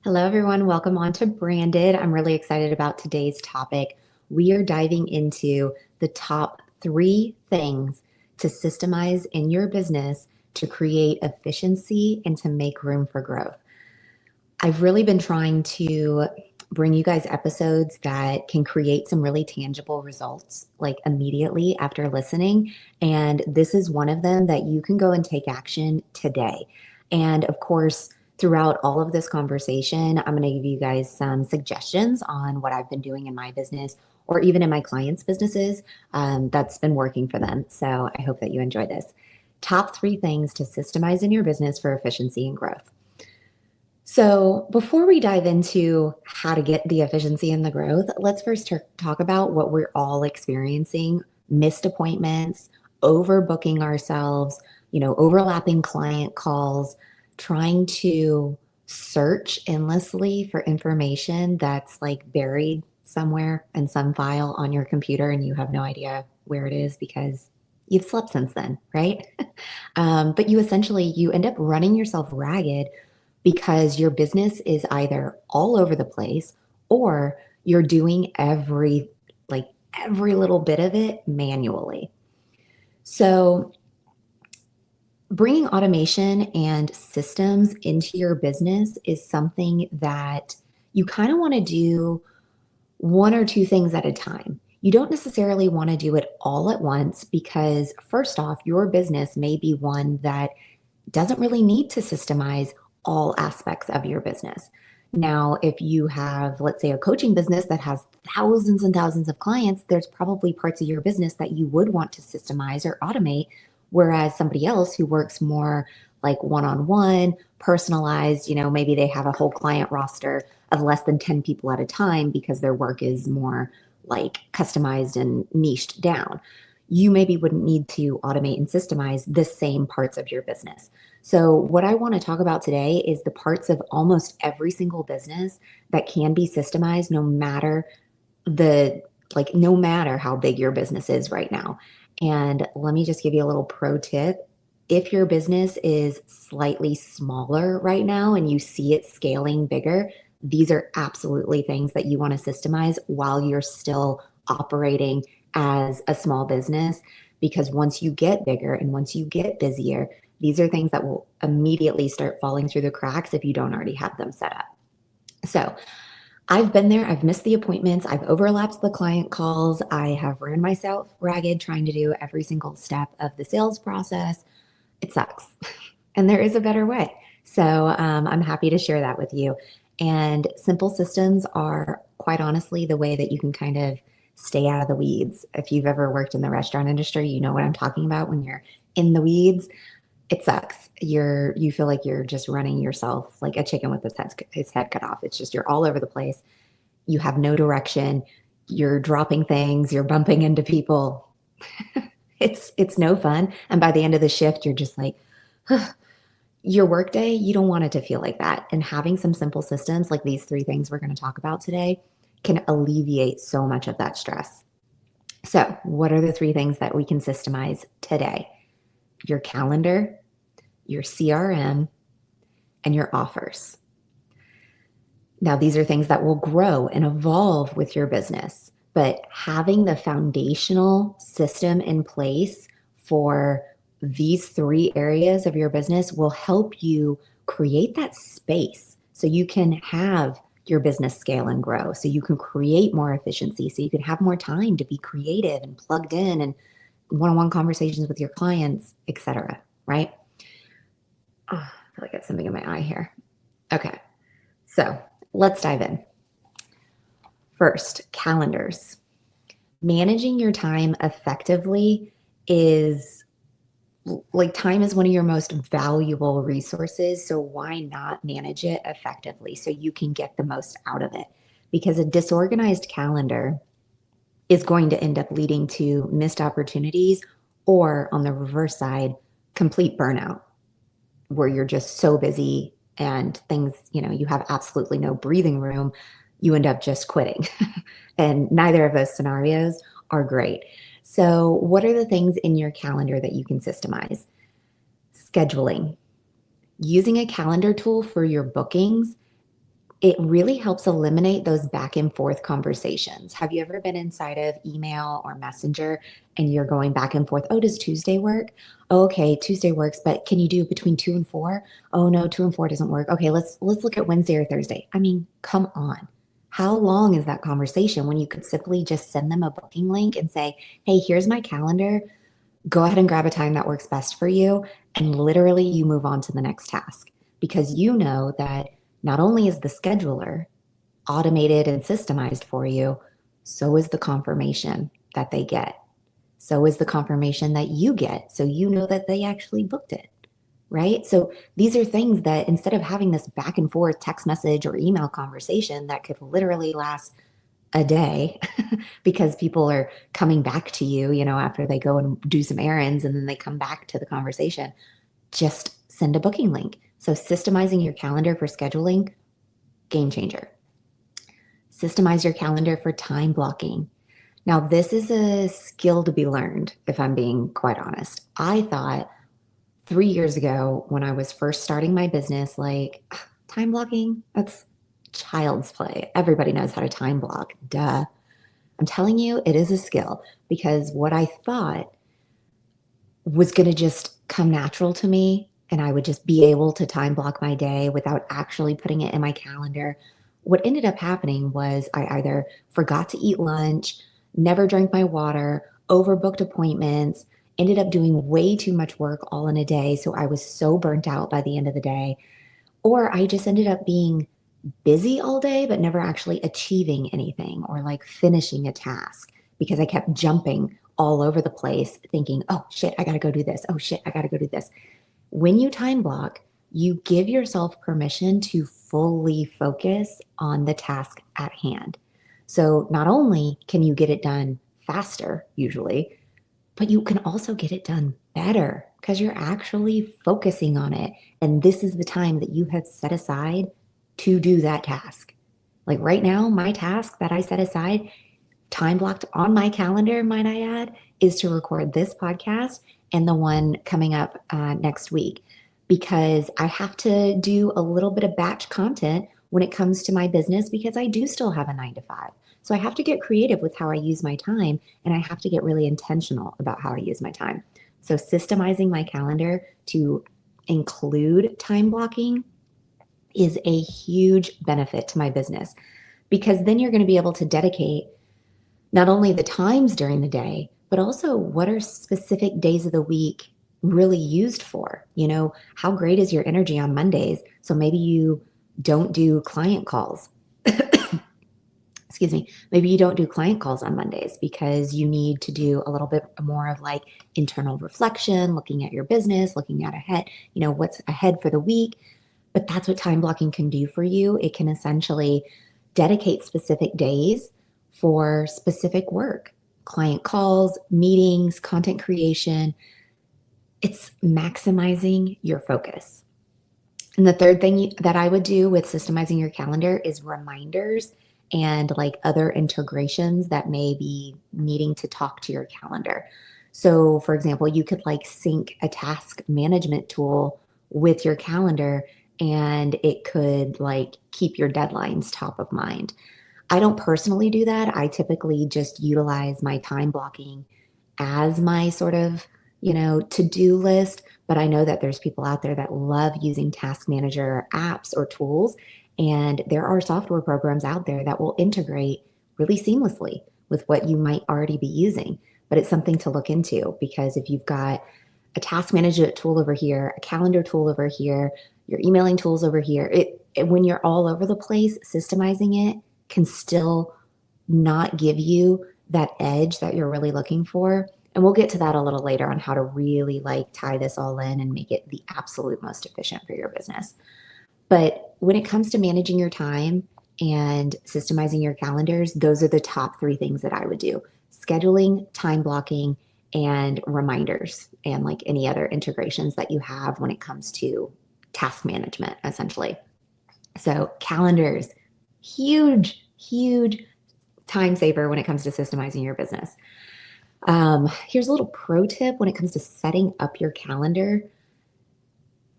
Hello, everyone. Welcome on to Branded. I'm really excited about today's topic. We are diving into the top 3 things to systemize in your business to create efficiency and to make room for growth. I've really been trying to bring you guys episodes that can create some really tangible results like immediately after listening. And this is one of them that you can go and take action today. And of course, throughout all of this conversation, I'm going to give you guys some suggestions on what I've been doing in my business or even in my clients' businesses that's been working for them. So I hope that you enjoy this. Top 3 things to systemize in your business for efficiency and growth. So, before we dive into how to get the efficiency and the growth, let's first talk about what we're all experiencing: missed appointments, overbooking ourselves, overlapping client calls, trying to search endlessly for information that's like buried somewhere in some file on your computer and you have no idea where it is because you've slept since then, right? But you end up running yourself ragged because your business is either all over the place or you're doing every little bit of it manually. So bringing automation and systems into your business is something that you kind of want to do 1 or 2 things at a time. You don't necessarily want to do it all at once because, first off, your business may be one that doesn't really need to systemize all aspects of your business. Now, if you have, let's say, a coaching business that has thousands and thousands of clients, there's probably parts of your business that you would want to systemize or automate. Whereas somebody else who works more like one-on-one, personalized, maybe they have a whole client roster of less than 10 people at a time because their work is more like customized and niched down. You maybe wouldn't need to automate and systemize the same parts of your business. So, what I want to talk about today is the parts of almost every single business that can be systemized no matter how big your business is right now. And let me just give you a little pro tip. If your business is slightly smaller right now and you see it scaling bigger, these are absolutely things that you want to systemize while you're still operating as a small business. Because once you get bigger and once you get busier, these are things that will immediately start falling through the cracks if you don't already have them set up. So I've been there. I've missed the appointments. I've overlapped the client calls. I have ran myself ragged trying to do every single step of the sales process. It sucks. And there is a better way. So I'm happy to share that with you. And simple systems are quite honestly the way that you can kind of stay out of the weeds. If you've ever worked in the restaurant industry, you know what I'm talking about. When you're in the weeds, it sucks. You feel like you're just running yourself like a chicken with its head cut off. It's just you're all over the place. You have no direction. You're dropping things. You're bumping into people. It's no fun. And by the end of the shift, you're just like, your workday, you don't want it to feel like that. And having some simple systems like these 3 things we're going to talk about today can alleviate so much of that stress. So, what are the 3 things that we can systemize today? Your calendar, your CRM, and your offers. Now, these are things that will grow and evolve with your business, but having the foundational system in place for these 3 areas of your business will help you create that space so you can have your business scale and grow, so you can create more efficiency, so you can have more time to be creative and plugged in and one-on-one conversations with your clients, etc. Right? Oh, I feel like I have something in my eye here. Okay, so let's dive in. First, calendars. Managing your time effectively is time is one of your most valuable resources. So why not manage it effectively so you can get the most out of it? Because a disorganized calendar is going to end up leading to missed opportunities or, on the reverse side, complete burnout where you're just so busy and things, you have absolutely no breathing room. You end up just quitting. And neither of those scenarios are great. So, what are the things in your calendar that you can systemize? Scheduling. Using a calendar tool for your bookings It really helps eliminate those back and forth conversations. Have you ever been inside of email or Messenger and you're going back and forth? Oh, does Tuesday work? Oh, okay, Tuesday works, but can you do between 2 and 4? Oh no, 2 and 4 doesn't work. Okay, let's look at Wednesday or Thursday. I mean, come on. How long is that conversation when you could simply just send them a booking link and say, hey, here's my calendar. Go ahead and grab a time that works best for you. And literally you move on to the next task because you know that not only is the scheduler automated and systemized for you, so is the confirmation that they get. So is the confirmation that you get. So you know that they actually booked it, right? So these are things that instead of having this back and forth text message or email conversation that could literally last a day because people are coming back to you, after they go and do some errands and then they come back to the conversation, just send a booking link. So systemizing your calendar for scheduling, game changer. Systemize your calendar for time blocking. Now, this is a skill to be learned, if I'm being quite honest. I thought 3 years ago when I was first starting my business, like time blocking, that's child's play. Everybody knows how to time block. Duh. I'm telling you, it is a skill because what I thought was going to just come natural to me and I would just be able to time block my day without actually putting it in my calendar. What ended up happening was I either forgot to eat lunch, never drank my water, overbooked appointments, ended up doing way too much work all in a day. So I was so burnt out by the end of the day. Or I just ended up being busy all day, but never actually achieving anything or like finishing a task because I kept jumping all over the place thinking, oh shit, I got to go do this. Oh shit, I got to go do this. When you time block, you give yourself permission to fully focus on the task at hand. So not only can you get it done faster, usually, but you can also get it done better because you're actually focusing on it. And this is the time that you have set aside to do that task. Like right now, my task that I set aside, time blocked on my calendar, might I add, is to record this podcast and the one coming up next week because I have to do a little bit of batch content when it comes to my business because I do still have a 9 to 5. So I have to get creative with how I use my time and I have to get really intentional about how I use my time. So systemizing my calendar to include time blocking is a huge benefit to my business because then you're going to be able to dedicate not only the times during the day, but also what are specific days of the week really used for? How great is your energy on Mondays? So maybe you don't do client calls. Excuse me. Maybe you don't do client calls on Mondays because you need to do a little bit more of like internal reflection, looking at your business, looking at ahead, what's ahead for the week. But that's what time blocking can do for you. It can essentially dedicate specific days for specific work, client calls, meetings, content creation. It's maximizing your focus. And the third thing that I would do with systemizing your calendar is reminders and like other integrations that may be needing to talk to your calendar. So, for example, you could like sync a task management tool with your calendar and it could like keep your deadlines top of mind. I don't personally do that. I typically just utilize my time blocking as my sort of, to-do list. But I know that there's people out there that love using task manager apps or tools. And there are software programs out there that will integrate really seamlessly with what you might already be using. But it's something to look into because if you've got a task management tool over here, a calendar tool over here, your emailing tools over here, when you're all over the place, systemizing it can still not give you that edge that you're really looking for. And we'll get to that a little later on how to really like tie this all in and make it the absolute most efficient for your business. But when it comes to managing your time and systemizing your calendars, those are the top 3 things that I would do: scheduling, time blocking, and reminders, and like any other integrations that you have when it comes to task management, essentially. So calendars, huge time saver when it comes to systemizing your business. Here's a little pro tip when it comes to setting up your calendar.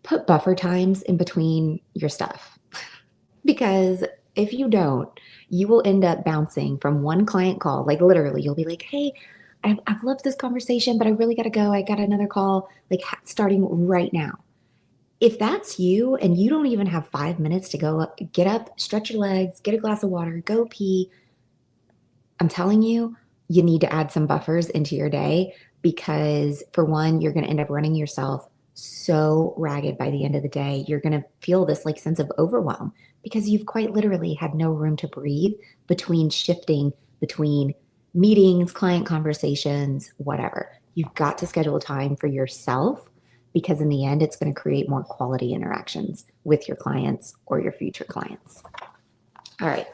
Put buffer times in between your stuff because If you don't, you will end up bouncing from one client call. Like literally, you'll be like, hey, I've loved this conversation, but I really got to go. I got another call, like starting right now. If that's you and you don't even have 5 minutes to go up, get up, stretch your legs, get a glass of water, go pee, I'm telling you, you need to add some buffers into your day because, for one, you're going to end up running yourself so ragged by the end of the day. You're going to feel this like sense of overwhelm because you've quite literally had no room to breathe between shifting between meetings, client conversations, whatever. You've got to schedule time for yourself because, in the end, it's going to create more quality interactions with your clients or your future clients. All right.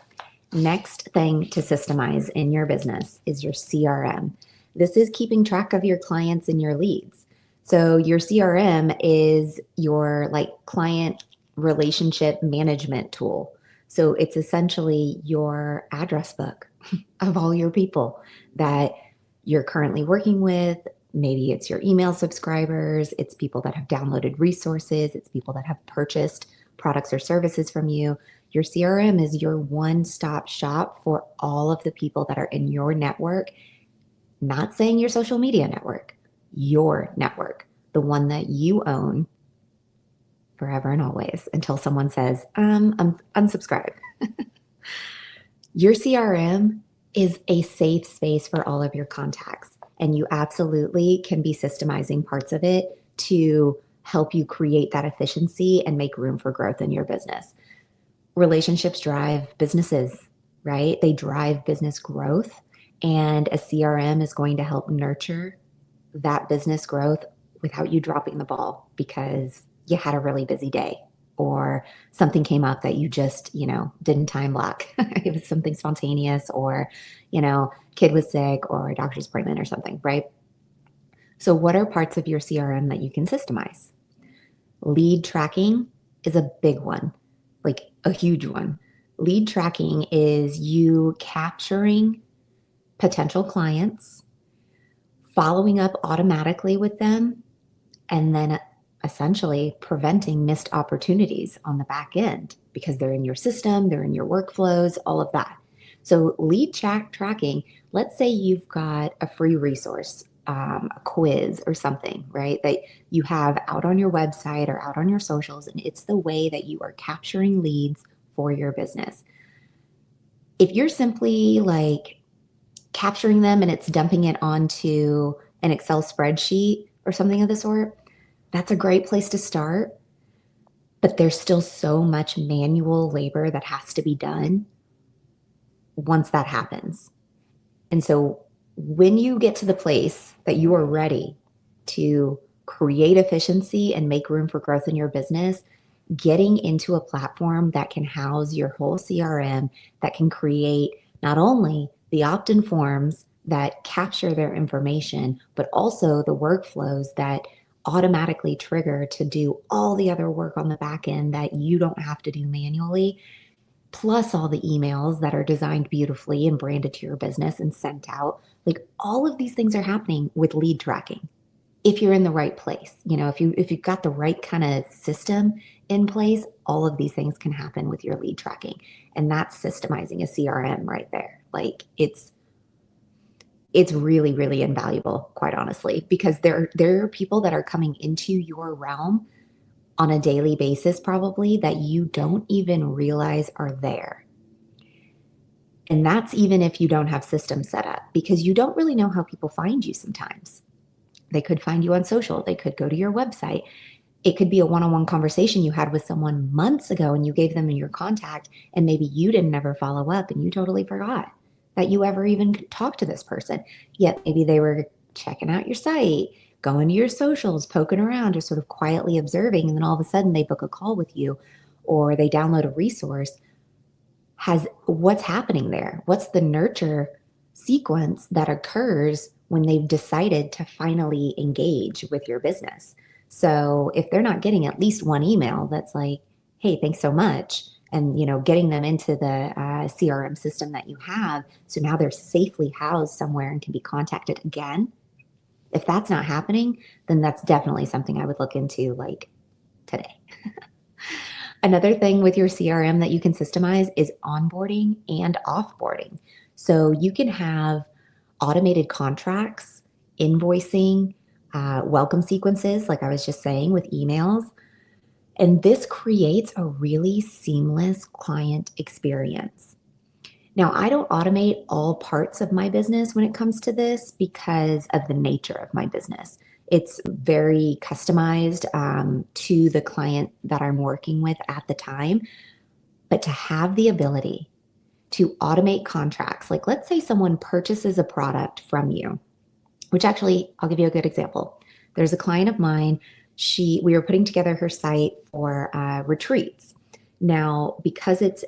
Next thing to systemize in your business is your CRM. This is keeping track of your clients and your leads. So your CRM is your like client relationship management tool. So it's essentially your address book of all your people that you're currently working with. Maybe it's your email subscribers, it's people that have downloaded resources, it's people that have purchased products or services from you. Your CRM is your one-stop shop for all of the people that are in your network, not saying your social media network, your network, the one that you own forever and always until someone says, unsubscribe. Your CRM is a safe space for all of your contacts, and you absolutely can be systemizing parts of it to help you create that efficiency and make room for growth in your business. Relationships drive businesses, right? They drive business growth, and a CRM is going to help nurture that business growth without you dropping the ball because you had a really busy day or something came up that you just, didn't time block. It was something spontaneous or, kid was sick or a doctor's appointment or something, right? So what are parts of your CRM that you can systemize? Lead tracking is a big one, like a huge one. Lead tracking is you capturing potential clients, following up automatically with them, and then essentially preventing missed opportunities on the back end because they're in your system, they're in your workflows, all of that. So lead tracking, let's say you've got a free resource, a quiz or something, right, that you have out on your website or out on your socials, and it's the way that you are capturing leads for your business. If you're simply like capturing them and it's dumping it onto an Excel spreadsheet or something of the sort, that's a great place to start. But there's still so much manual labor that has to be done once that happens. And so when you get to the place that you are ready to create efficiency and make room for growth in your business, getting into a platform that can house your whole CRM, that can create not only the opt-in forms that capture their information, but also the workflows that automatically trigger to do all the other work on the back end that you don't have to do manually, plus all the emails that are designed beautifully and branded to your business and sent out. Like all of these things are happening with lead tracking. If you're in the right place, if you've got the right kind of system in place, all of these things can happen with your lead tracking. And that's systemizing a CRM right there. Like it's really, really invaluable, quite honestly, because there are people that are coming into your realm on a daily basis, probably, that you don't even realize are there. And that's even if you don't have systems set up, because you don't really know how people find you sometimes. They could find you on social. They could go to your website. It could be a one-on-one conversation you had with someone months ago and you gave them your contact and maybe you didn't ever follow up and you totally forgot that you ever even talked to this person. Yet maybe they were checking out your site, going to your socials, poking around, just sort of quietly observing. And then all of a sudden they book a call with you or they download a resource. What's happening there? What's the nurture sequence that occurs when they've decided to finally engage with your business? So if they're not getting at least one email that's like, hey, thanks so much, and getting them into the CRM system that you have, so now they're safely housed somewhere and can be contacted again. If that's not happening, then that's definitely something I would look into like today. Another thing with your CRM that you can systemize is onboarding and offboarding. So you can have automated contracts, invoicing, welcome sequences, like I was just saying with emails. And this creates a really seamless client experience. Now, I don't automate all parts of my business when it comes to this because of the nature of my business. It's very customized to the client that I'm working with at the time. But to have the ability to automate contracts, like let's say someone purchases a product from you, which actually, I'll give you a good example. There's a client of mine. We were putting together her site for retreats. Now, because it's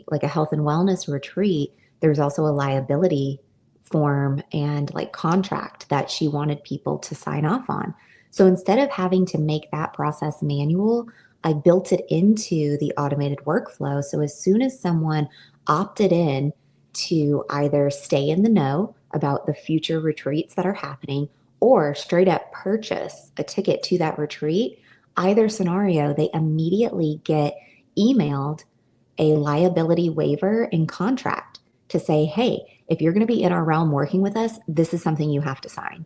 like a health and wellness retreat, there's also a liability form and like contract that she wanted people to sign off on. So instead of having to make that process manual, I built it into the automated workflow. So as soon as someone opted in to either stay in the know about the future retreats that are happening or straight up purchase a ticket to that retreat, either scenario, they immediately get emailed a liability waiver and contract to say, hey, if you're going to be in our realm working with us, this is something you have to sign.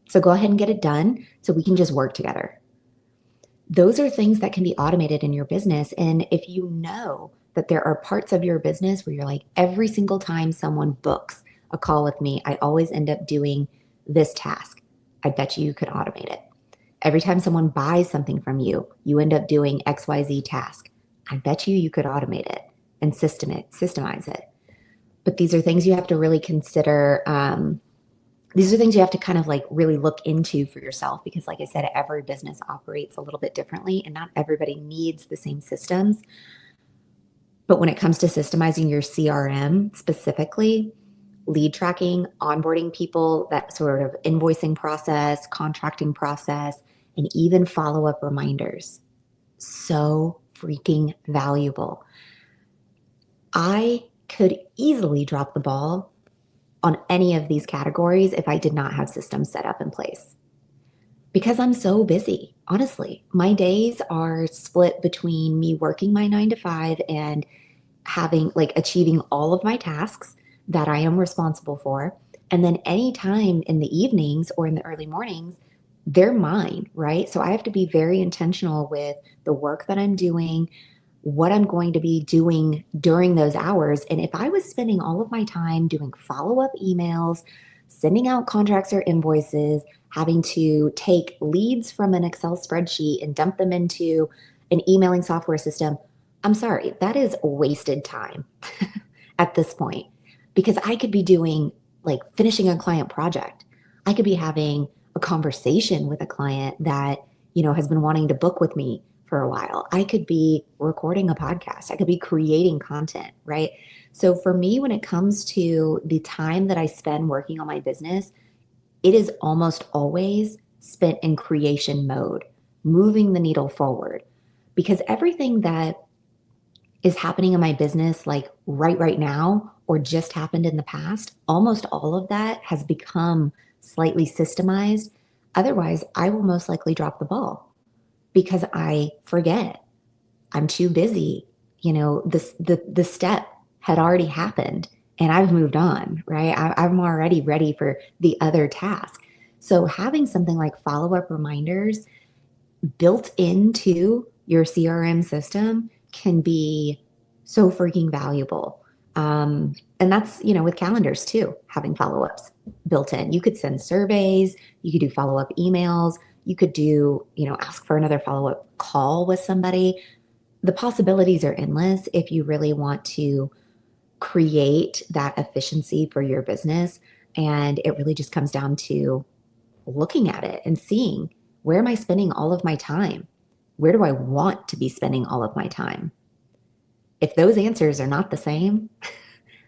So go ahead and get it done so we can just work together. Those are things that can be automated in your business. And if you know that there are parts of your business where you're like, every single time someone books a call with me, I always end up doing this task. I bet you could automate it. Every time someone buys something from you, you end up doing XYZ task. I bet you could automate it and systemize it. But these are things you have to really consider. These are things you have to kind of like really look into for yourself because, like I said, every business operates a little bit differently and not everybody needs the same systems. But when it comes to systemizing your CRM specifically, lead tracking, onboarding people, that sort of invoicing process, contracting process, and even follow-up reminders. So freaking valuable. I could easily drop the ball on any of these categories if I did not have systems set up in place. Because I'm so busy, honestly. My days are split between me working my 9 to 5 and achieving all of my tasks that I am responsible for. And then any time in the evenings or in the early mornings, they're mine, right? So I have to be very intentional with the work that I'm doing, what I'm going to be doing during those hours. And if I was spending all of my time doing follow-up emails, sending out contracts or invoices, having to take leads from an Excel spreadsheet and dump them into an emailing software system, I'm sorry, that is wasted time at this point because I could be doing like finishing a client project. I could be having a conversation with a client that, has been wanting to book with me for a while. I could be recording a podcast. I could be creating content, right? So for me, when it comes to the time that I spend working on my business, it is almost always spent in creation mode, moving the needle forward because everything that is happening in my business like right now or just happened in the past, almost all of that has become slightly systemized. Otherwise, I will most likely drop the ball because I forget. I'm too busy. The step had already happened and I've moved on, right? I'm already ready for the other task. So having something like follow-up reminders built into your CRM system can be so freaking valuable. And that's, with calendars too, having follow-ups built in. You could send surveys, you could do follow-up emails, you could do, ask for another follow-up call with somebody. The possibilities are endless if you really want to create that efficiency for your business. And it really just comes down to looking at it and seeing, where am I spending all of my time? Where do I want to be spending all of my time? If those answers are not the same,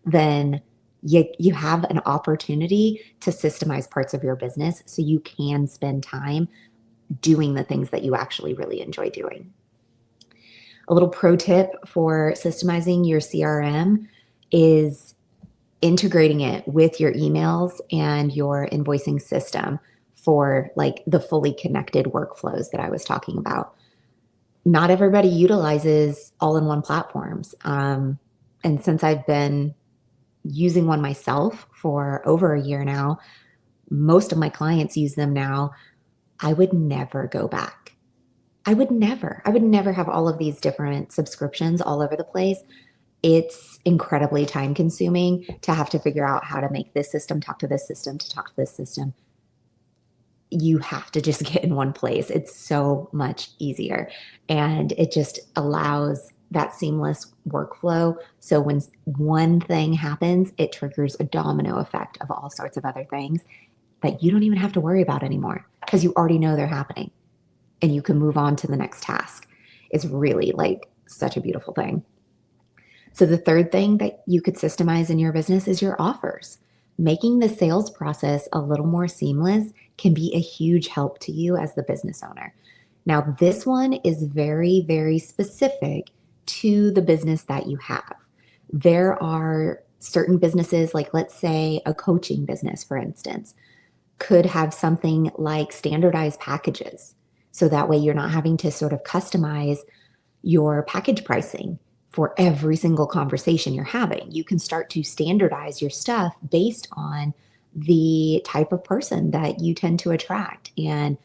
then you have an opportunity to systemize parts of your business so you can spend time doing the things that you actually really enjoy doing. A little pro tip for systemizing your CRM is integrating it with your emails and your invoicing system for like the fully connected workflows that I was talking about. not everybody utilizes all-in-one platforms. And since I've been using one myself for over a year now, most of my clients use them now. I would never go back. I would never have all of these different subscriptions all over the place. It's incredibly time consuming to have to figure out how to make this system talk to this system to talk to this system. You have to just get in one place. It's so much easier. And it just allows that seamless workflow. So when one thing happens, it triggers a domino effect of all sorts of other things that you don't even have to worry about anymore because you already know they're happening and you can move on to the next task. It's really like such a beautiful thing. So the third thing that you could systemize in your business is your offers. Making the sales process a little more seamless can be a huge help to you as the business owner. Now, this one is very, very specific to the business that you have. There are certain businesses, like let's say a coaching business, for instance, could have something like standardized packages. So that way you're not having to sort of customize your package pricing for every single conversation you're having. You can start to standardize your stuff based on the type of person that you tend to attract and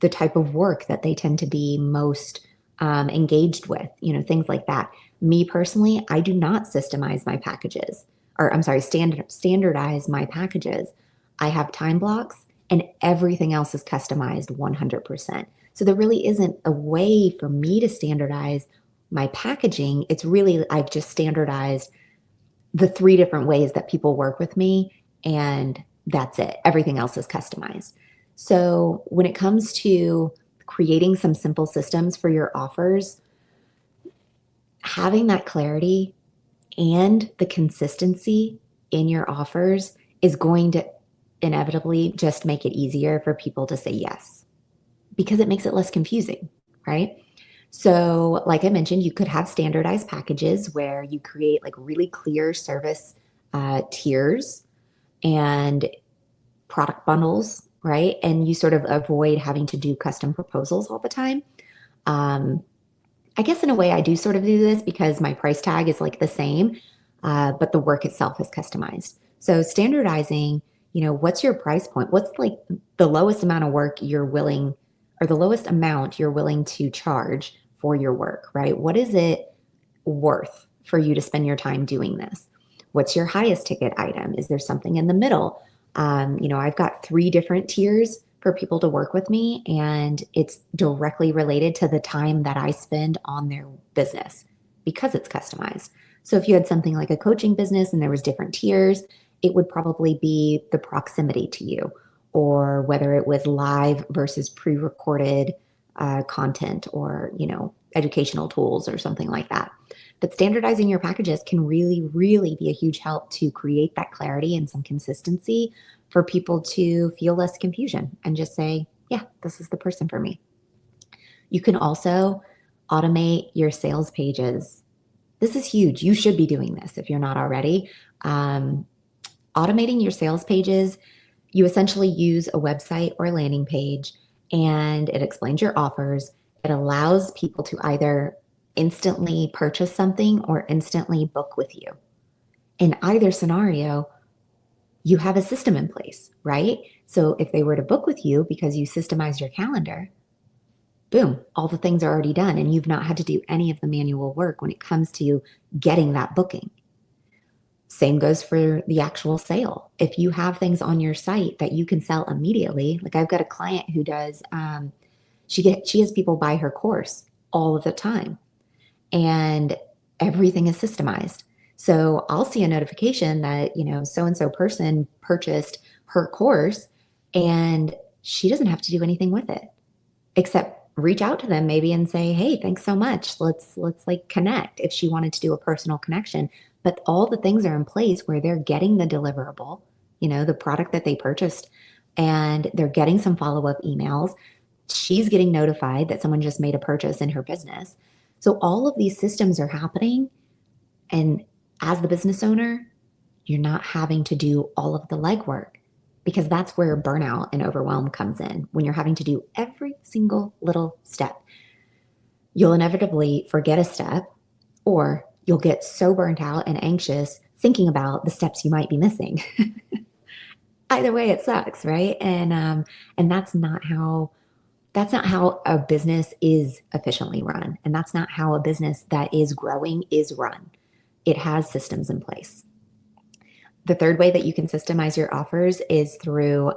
the type of work that they tend to be most engaged with, things like that. Me personally, I do not systemize my packages, or I'm sorry, standardize my packages. I have time blocks and everything else is customized 100%. So there really isn't a way for me to standardize my packaging. It's really, I've just standardized the 3 different ways that people work with me, and that's it. Everything else is customized. So when it comes to creating some simple systems for your offers, having that clarity and the consistency in your offers is going to inevitably just make it easier for people to say yes, because it makes it less confusing, right? So like I mentioned, you could have standardized packages where you create like really clear service tiers and product bundles, right? And you sort of avoid having to do custom proposals all the time. I guess in a way I do sort of do this because my price tag is like the same, but the work itself is customized. So standardizing, what's your price point? What's like the lowest amount of work you're willing, or the lowest amount you're willing to charge for your work, right? What is it worth for you to spend your time doing this? What's your highest ticket item? Is there something in the middle? I've got 3 different tiers for people to work with me, and it's directly related to the time that I spend on their business because it's customized. So if you had something like a coaching business and there was different tiers, it would probably be the proximity to you, or whether it was live versus pre-recorded content, or, educational tools or something like that. But standardizing your packages can really, really be a huge help to create that clarity and some consistency for people to feel less confusion and just say, yeah, this is the person for me. You can also automate your sales pages. This is huge. You should be doing this if you're not already. Automating your sales pages, you essentially use a website or a landing page, and it explains your offers. It allows people to either instantly purchase something or instantly book with you. In either scenario, you have a system in place, right? So if they were to book with you because you systemize your calendar, boom, all the things are already done and you've not had to do any of the manual work when it comes to getting that booking. Same goes for the actual sale. If you have things on your site that you can sell immediately, like I've got a client who does, she has people buy her course all of the time, and everything is systemized. So I'll see a notification that, so-and-so person purchased her course, and she doesn't have to do anything with it except reach out to them maybe and say, hey, thanks so much. Let's like connect, if she wanted to do a personal connection. But all the things are in place where they're getting the deliverable, the product that they purchased, and they're getting some follow-up emails. She's getting notified that someone just made a purchase in her business. So all of these systems are happening. And as the business owner, you're not having to do all of the legwork, because that's where burnout and overwhelm comes in, when you're having to do every single little step. you'll inevitably forget a step, or you'll get so burnt out and anxious thinking about the steps you might be missing. Either way, it sucks, right? And that's not how a business is efficiently run, and that's not how a business that is growing is run. It has systems in place. The third way that you can systemize your offers is through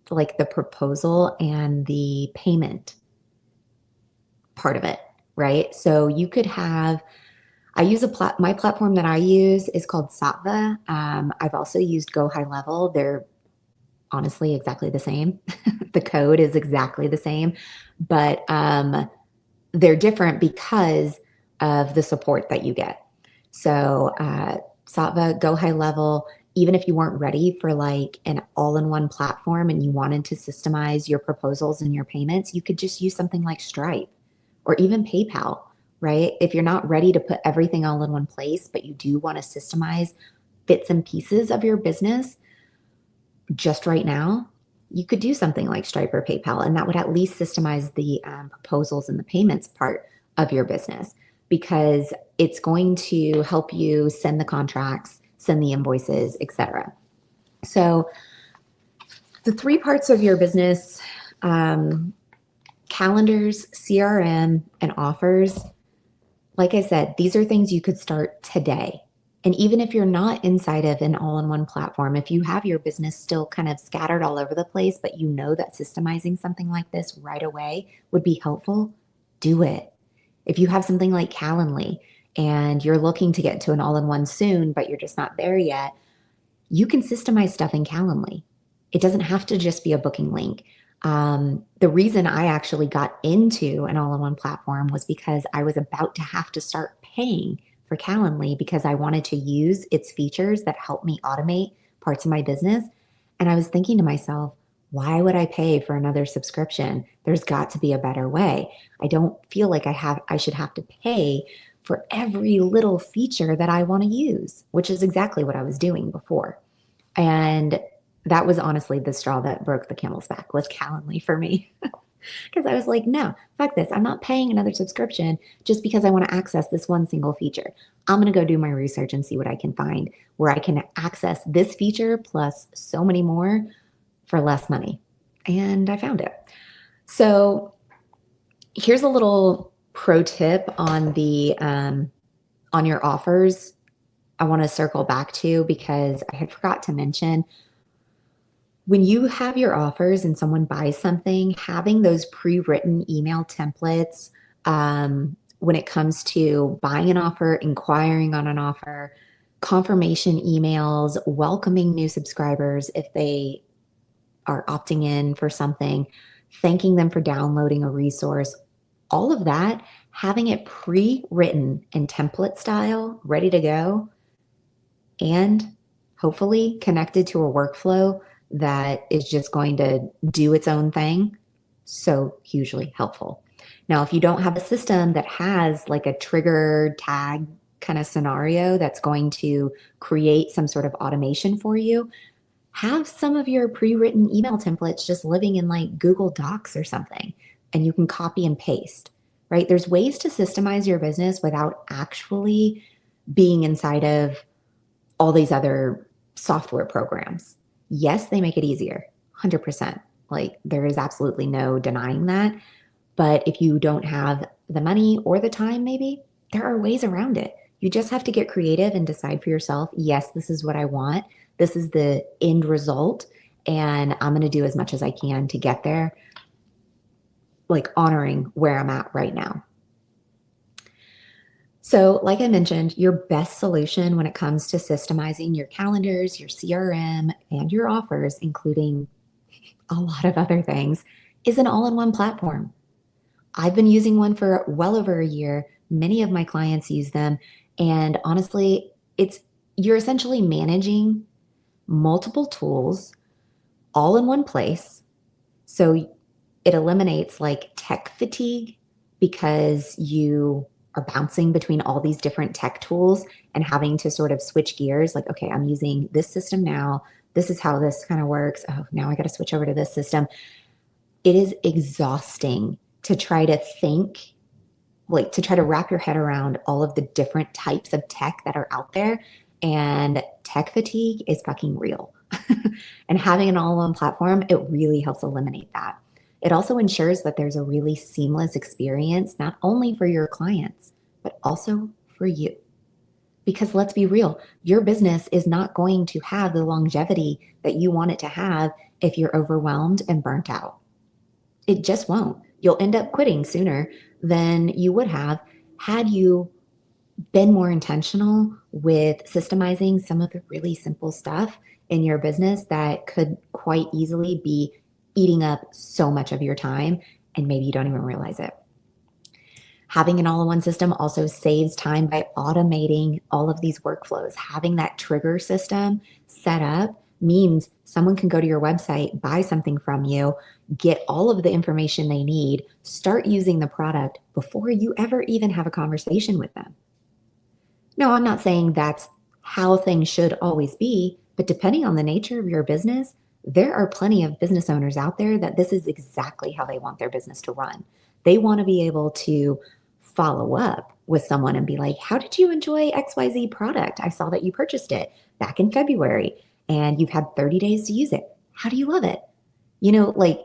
like the proposal and the payment part of it, right? So you could have, I use my platform that I use is called Satva. I've also used Go High Level. They're honestly exactly the same. The code is exactly the same, but they're different because of the support that you get. So Satva, Go High Level, even if you weren't ready for like an all-in-one platform and you wanted to systemize your proposals and your payments, you could just use something like Stripe or even PayPal, right? If you're not ready to put everything all in one place, but you do want to systemize bits and pieces of your business just right now, you could do something like Stripe or PayPal, and that would at least systemize the proposals and the payments part of your business, because it's going to help you send the contracts, send the invoices, etc. So the three parts of your business, calendars, CRM, and offers, like I said, these are things you could start today. And even if you're not inside of an all-in-one platform, if you have your business still kind of scattered all over the place, but you know that systemizing something like this right away would be helpful, do it. If you have something like Calendly and you're looking to get to an all-in-one soon, but you're just not there yet, you can systemize stuff in Calendly. It doesn't have to just be a booking link. The reason I actually got into an all-in-one platform was because I was about to have to start paying for Calendly because I wanted to use its features that help me automate parts of my business. And I was thinking to myself, why would I pay for another subscription? There's got to be a better way. I don't feel like I should have to pay for every little feature that I want to use, which is exactly what I was doing before. And that was honestly the straw that broke the camel's back, was Calendly for me. Because I was like, no, fuck this. I'm not paying another subscription just because I want to access this one single feature. I'm going to go do my research and see what I can find where I can access this feature plus so many more for less money. And I found it. So here's a little pro tip on on your offers. I want to circle back to, because I had forgot to mention, when you have your offers and someone buys something, having those pre-written email templates, when it comes to buying an offer, inquiring on an offer, confirmation emails, welcoming new subscribers if they are opting in for something, thanking them for downloading a resource, all of that, having it pre-written in template style, ready to go, and hopefully connected to a workflow that is just going to do its own thing, so hugely helpful. Now, if you don't have a system that has like a trigger tag kind of scenario that's going to create some sort of automation for you, have some of your pre-written email templates just living in like Google Docs or something, and you can copy and paste, right? There's ways to systemize your business without actually being inside of all these other software programs. Yes, they make it easier, 100%. Like, there is absolutely no denying that. But if you don't have the money or the time, maybe there are ways around it. You just have to get creative and decide for yourself, yes, this is what I want. This is the end result. And I'm going to do as much as I can to get there, like honoring where I'm at right now. So like I mentioned, your best solution when it comes to systemizing your calendars, your CRM, and your offers, including a lot of other things, is an all-in-one platform. I've been using one for well over a year. Many of my clients use them. And honestly, you're essentially managing multiple tools all in one place. So it eliminates like tech fatigue, because you are bouncing between all these different tech tools and having to sort of switch gears. Like, okay, I'm using this system now. This is how this kind of works. Oh, now I got to switch over to this system. It is exhausting to try to think like to try to wrap your head around all of the different types of tech that are out there. And tech fatigue is fucking real. And having an all-in-one platform, it really helps eliminate that. It also ensures that there's a really seamless experience, not only for your clients, but also for you. Because let's be real, your business is not going to have the longevity that you want it to have if you're overwhelmed and burnt out. It just won't. You'll end up quitting sooner than you would have had you been more intentional with systemizing some of the really simple stuff in your business that could quite easily be eating up so much of your time, and maybe you don't even realize it. Having an all-in-one system also saves time by automating all of these workflows. Having that trigger system set up means someone can go to your website, buy something from you, get all of the information they need, start using the product before you ever even have a conversation with them. No, I'm not saying that's how things should always be, but depending on the nature of your business, there are plenty of business owners out there that this is exactly how they want their business to run. They want to be able to follow up with someone and be like, how did you enjoy XYZ product? I saw that you purchased it back in February and you've had 30 days to use it. How do you love it? Like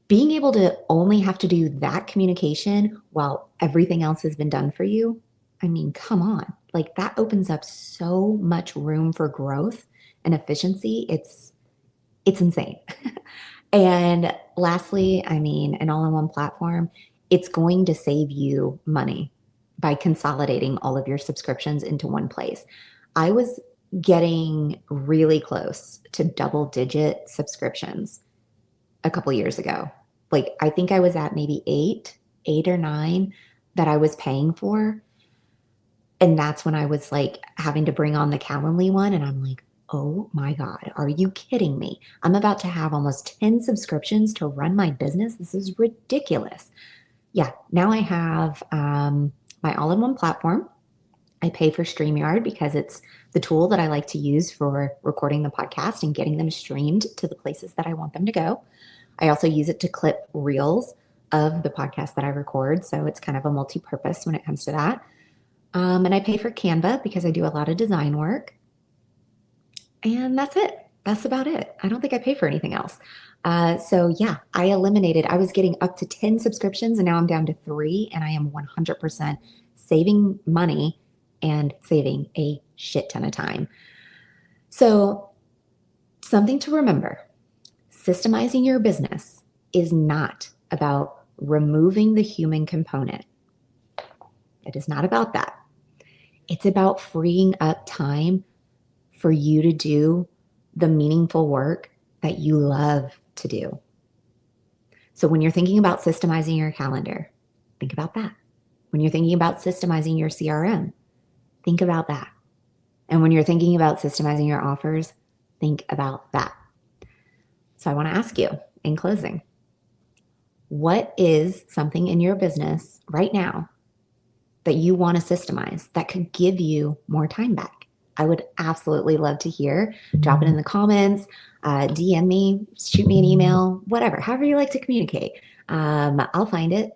being able to only have to do that communication while everything else has been done for you. I mean, come on. Like that opens up so much room for growth and efficiency. It's insane. And lastly, I mean, an all-in-one platform, it's going to save you money by consolidating all of your subscriptions into one place. I was getting really close to double-digit subscriptions a couple years ago. Like I think I was at maybe eight or nine that I was paying for. And that's when I was like having to bring on the Calendly one. And I'm like, oh my God, are you kidding me? I'm about to have almost 10 subscriptions to run my business. This is ridiculous. Yeah, now I have my all-in-one platform. I pay for StreamYard because it's the tool that I like to use for recording the podcast and getting them streamed to the places that I want them to go. I also use it to clip reels of the podcast that I record. So it's kind of a multi-purpose when it comes to that. And I pay for Canva because I do a lot of design work. And that's it. That's about it. I don't think I pay for anything else. So yeah, I was getting up to 10 subscriptions and now I'm down to 3 and I am 100% saving money and saving a shit ton of time. So something to remember, systemizing your business is not about removing the human component. It is not about that. It's about freeing up time for you to do the meaningful work that you love to do. So when you're thinking about systemizing your calendar, think about that. When you're thinking about systemizing your CRM, think about that. And when you're thinking about systemizing your offers, think about that. So I want to ask you in closing, what is something in your business right now that you want to systemize that could give you more time back? I would absolutely love to hear. Drop it in the comments, DM me, shoot me an email, whatever, however you like to communicate. I'll find it.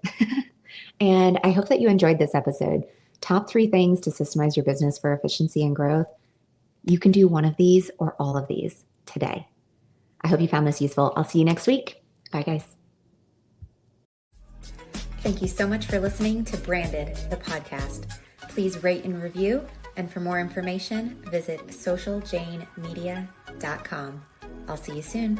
And I hope that you enjoyed this episode. Top 3 things to systemize your business for efficiency and growth. You can do one of these or all of these today. I hope you found this useful. I'll see you next week. Bye, guys. Thank you so much for listening to Branded, the podcast. Please rate and review. And for more information, visit socialjanemedia.com. I'll see you soon.